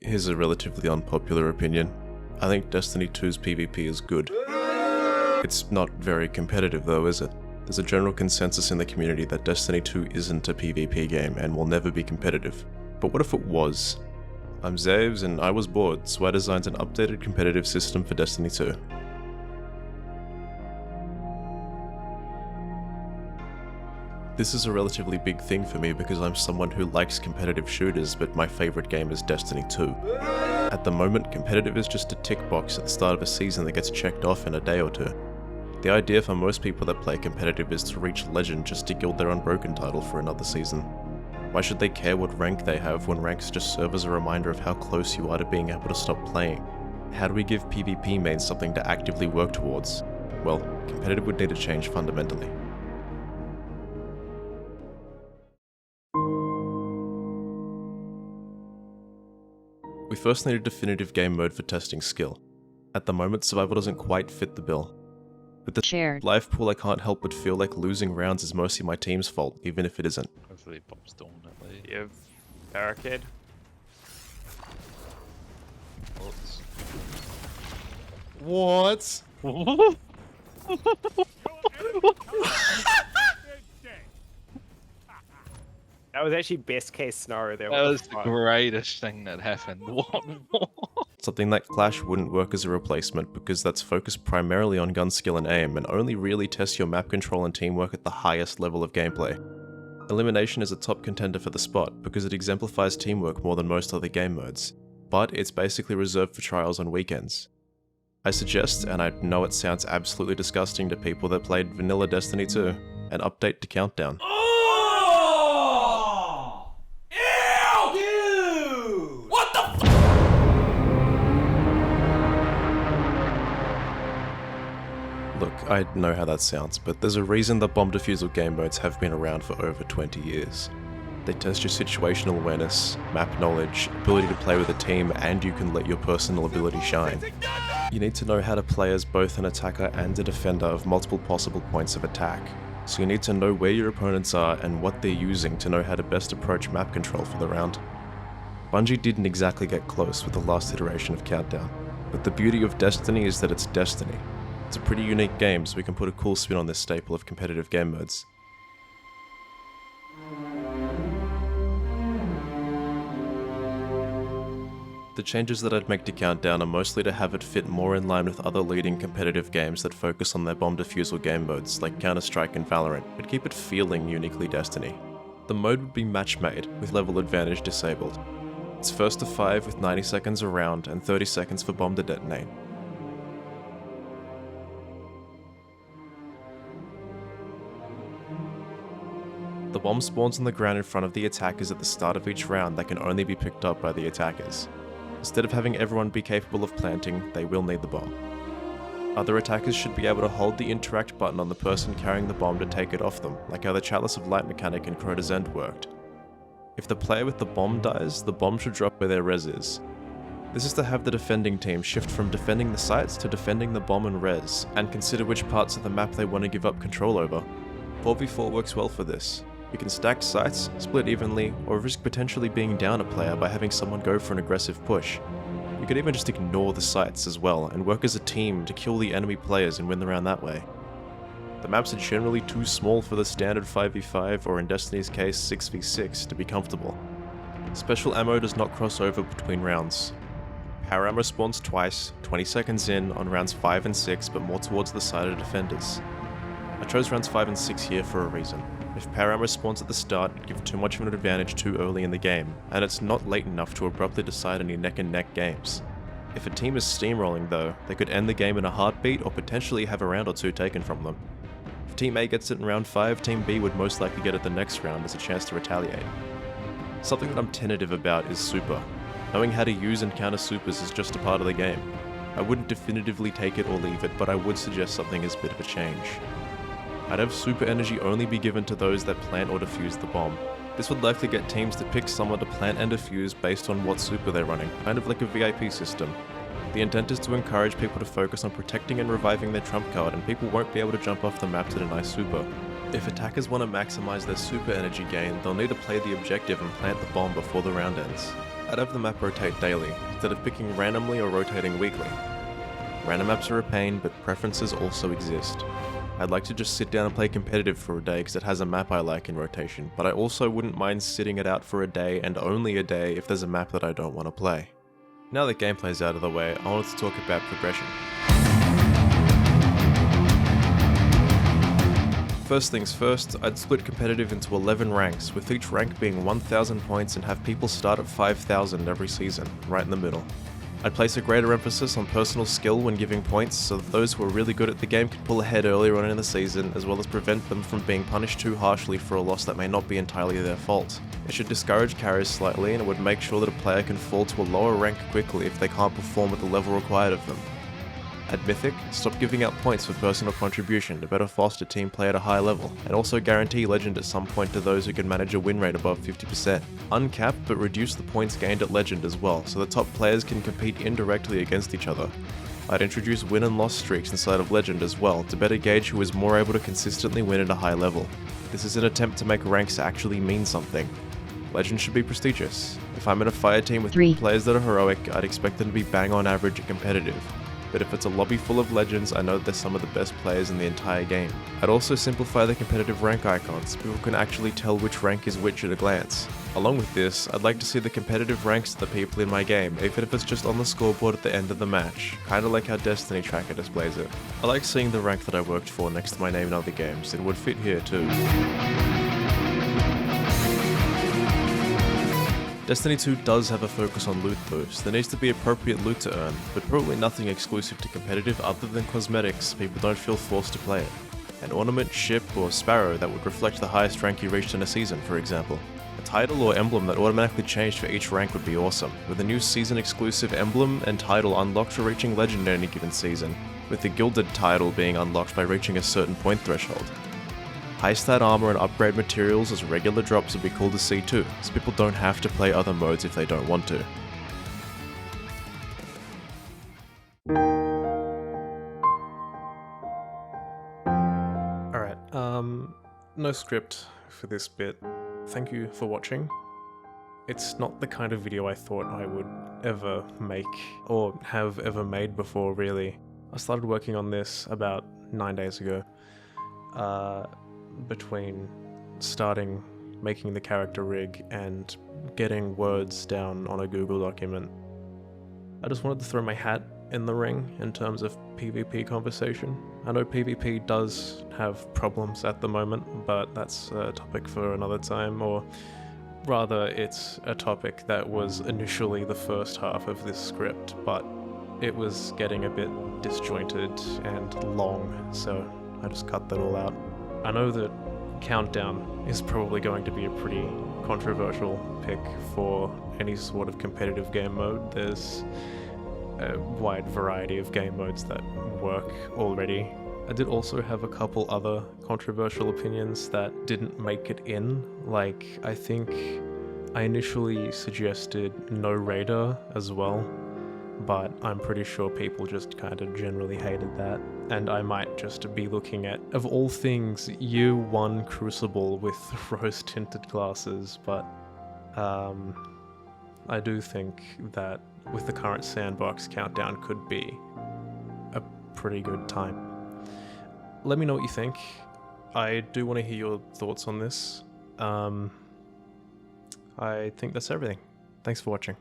Here's a relatively unpopular opinion. I think Destiny 2's PvP is good. It's not very competitive though, is it? There's a general consensus in the community that Destiny 2 isn't a PvP game and will never be competitive. But what if it was? I'm XAVES and I was bored, so I designed an updated competitive system for Destiny 2. This is a relatively big thing for me because I'm someone who likes competitive shooters, but my favourite game is Destiny 2. At the moment, competitive is just a tick box at the start of a season that gets checked off in a day or two. The idea for most people that play competitive is to reach Legend just to gild their Unbroken title for another season. Why should they care what rank they have when ranks just serve as a reminder of how close you are to being able to stop playing? How do we give PvP mains something to actively work towards? Well, competitive would need to change fundamentally. We first need a definitive game mode for testing skill. At the moment, survival doesn't quite fit the bill. With the shared life pool, I can't help but feel like losing rounds is mostly my team's fault, even if it isn't. Hopefully Bob's dominantly. You have barricade. What? That was actually best case scenario there. That was the greatest thing that happened. Something like Clash wouldn't work as a replacement because that's focused primarily on gun skill and aim and only really tests your map control and teamwork at the highest level of gameplay. Elimination is a top contender for the spot because it exemplifies teamwork more than most other game modes, but it's basically reserved for trials on weekends. I suggest, and I know it sounds absolutely disgusting to people that played vanilla Destiny 2, an update to Countdown. Look, I know how that sounds, but there's a reason that bomb defusal game modes have been around for over 20 years. They test your situational awareness, map knowledge, ability to play with a team, and you can let your personal ability shine. You need to know how to play as both an attacker and a defender of multiple possible points of attack, so you need to know where your opponents are and what they're using to know how to best approach map control for the round. Bungie didn't exactly get close with the last iteration of Countdown, but the beauty of Destiny is that it's Destiny. It's a pretty unique game, so we can put a cool spin on this staple of competitive game modes. The changes that I'd make to Countdown are mostly to have it fit more in line with other leading competitive games that focus on their bomb defusal game modes like Counter-Strike and Valorant, but keep it feeling uniquely Destiny. The mode would be match-made, with level advantage disabled. It's first to 5 with 90 seconds a round and 30 seconds for bomb to detonate. The bomb spawns on the ground in front of the attackers at the start of each round that can only be picked up by the attackers. Instead of having everyone be capable of planting, they will need the bomb. Other attackers should be able to hold the interact button on the person carrying the bomb to take it off them, like how the Chalice of Light mechanic in Crota's End worked. If the player with the bomb dies, the bomb should drop where their res is. This is to have the defending team shift from defending the sites to defending the bomb and res, and consider which parts of the map they want to give up control over. 4v4 works well for this. You can stack sites, split evenly, or risk potentially being down a player by having someone go for an aggressive push. You could even just ignore the sites as well, and work as a team to kill the enemy players and win the round that way. The maps are generally too small for the standard 5v5 or in Destiny's case 6v6 to be comfortable. Special ammo does not cross over between rounds. Power ammo spawns twice, 20 seconds in on rounds 5 and 6 but more towards the side of defenders. I chose rounds 5 and 6 here for a reason. If power ammo spawns at the start, it'd give too much of an advantage too early in the game, and it's not late enough to abruptly decide any neck and neck games. If a team is steamrolling though, they could end the game in a heartbeat or potentially have a round or two taken from them. If Team A gets it in round 5, Team B would most likely get it the next round as a chance to retaliate. Something that I'm tentative about is super. Knowing how to use and counter supers is just a part of the game. I wouldn't definitively take it or leave it, but I would suggest something as a bit of a change. I'd have super energy only be given to those that plant or defuse the bomb. This would likely get teams to pick someone to plant and defuse based on what super they're running, kind of like a VIP system. The intent is to encourage people to focus on protecting and reviving their trump card, and people won't be able to jump off the map to deny super. If attackers want to maximize their super energy gain, they'll need to play the objective and plant the bomb before the round ends. I'd have the map rotate daily, instead of picking randomly or rotating weekly. Random maps are a pain, but preferences also exist. I'd like to just sit down and play competitive for a day because it has a map I like in rotation, but I also wouldn't mind sitting it out for a day and only a day if there's a map that I don't want to play. Now that gameplay's out of the way, I wanted to talk about progression. First things first, I'd split competitive into 11 ranks, with each rank being 1,000 points and have people start at 5,000 every season, right in the middle. I'd place a greater emphasis on personal skill when giving points so that those who are really good at the game could pull ahead earlier on in the season, as well as prevent them from being punished too harshly for a loss that may not be entirely their fault. It should discourage carries slightly, and it would make sure that a player can fall to a lower rank quickly if they can't perform at the level required of them. At Mythic, stop giving out points for personal contribution to better foster team play at a high level, and also guarantee Legend at some point to those who can manage a win rate above 50%. Uncap, but reduce the points gained at Legend as well, so the top players can compete indirectly against each other. I'd introduce win and loss streaks inside of Legend as well, to better gauge who is more able to consistently win at a high level. This is an attempt to make ranks actually mean something. Legend should be prestigious. If I'm in a fire team with 3 players that are heroic, I'd expect them to be bang on average and competitive. But if it's a lobby full of legends, I know they're some of the best players in the entire game. I'd also simplify the competitive rank icons, so people can actually tell which rank is which at a glance. Along with this, I'd like to see the competitive ranks of the people in my game, even if it's just on the scoreboard at the end of the match, kinda like how Destiny Tracker displays it. I like seeing the rank that I worked for next to my name in other games, it would fit here too. Destiny 2 does have a focus on loot boosts. There needs to be appropriate loot to earn, but probably nothing exclusive to competitive other than cosmetics so people don't feel forced to play it. An ornament, ship, or sparrow that would reflect the highest rank you reached in a season, for example. A title or emblem that automatically changed for each rank would be awesome, with a new season exclusive emblem and title unlocked for reaching Legend in any given season, with the gilded title being unlocked by reaching a certain point threshold. High stat armor and upgrade materials as regular drops would be cool to see too, so people don't have to play other modes if they don't want to. Alright, no script for this bit. Thank you for watching. It's not the kind of video I thought I would ever make, or have ever made before, really. I started working on this about 9 days ago. Between starting making the character rig and getting words down on a Google document. I just wanted to throw my hat in the ring in terms of PvP conversation. I know PvP does have problems at the moment, but that's a topic for another time, or rather it's a topic that was initially the first half of this script, but it was getting a bit disjointed and long, so I just cut that all out. I know that Countdown is probably going to be a pretty controversial pick for any sort of competitive game mode. There's a wide variety of game modes that work already. I did also have a couple other controversial opinions that didn't make it in. Like, I think I initially suggested no Raider as well, but I'm pretty sure people just kind of generally hated that. And I might just be looking at, of all things, Year 1 Crucible with rose-tinted glasses, but I do think that with the current sandbox, Countdown could be a pretty good time. Let me know what you think. I do want to hear your thoughts on this. I think that's everything. Thanks for watching.